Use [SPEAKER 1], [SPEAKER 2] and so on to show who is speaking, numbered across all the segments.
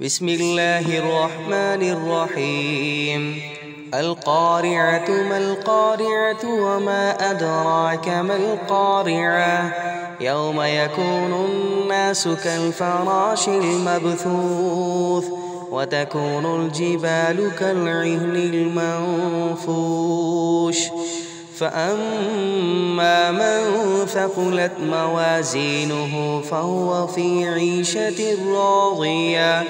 [SPEAKER 1] بسم الله الرحمن الرحيم. القارعة ما القارعة وما أدراك ما القارعة يوم يكون الناس كالفراش المبثوث وتكون الجبال كالعهن المنفوش فأما من ثقلت موازينه فهو في عيشة راضية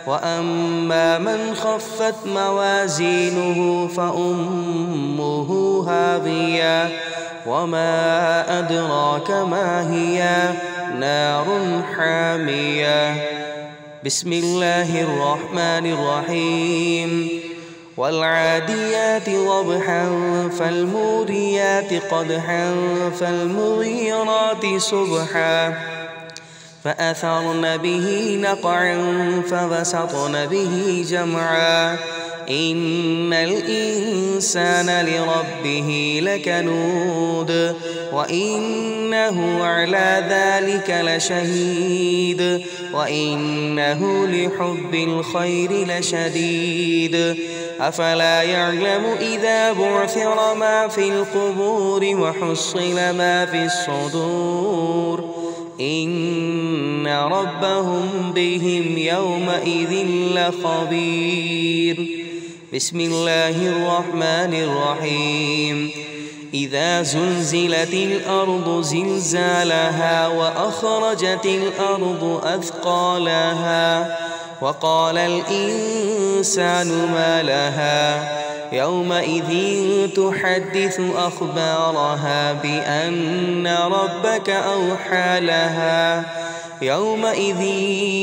[SPEAKER 1] وأما من خفت موازينه فأمه هاوية وما أدراك ما هي نار حامية. بسم الله الرحمن الرحيم. والعاديات ضبحا فالموريات قدحا فالمغيرات صبحا فأثرن به نقعا فوسطن به جمعا إن الإنسان لربه لكنود وإنه على ذلك لشهيد وإنه لحب الخير لشديد أفلا يعلم إذا بعثر ما في القبور وحصل ما في الصدور إن ربهم بهم يومئذ لخبير. بسم الله الرحمن الرحيم. إذا زلزلت الأرض زلزالها وأخرجت الأرض أثقالها وقال الإنسان ما لها يومئذ تحدث أخبارها بأن ربك أوحى لها يومئذ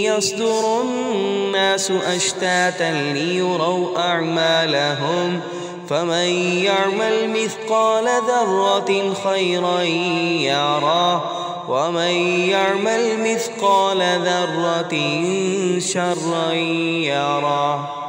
[SPEAKER 1] يصدر الناس أشتاتا ليروا أعمالهم فمن يعمل مثقال ذرة خيرا يره ومن يعمل مثقال ذرة شرا يره.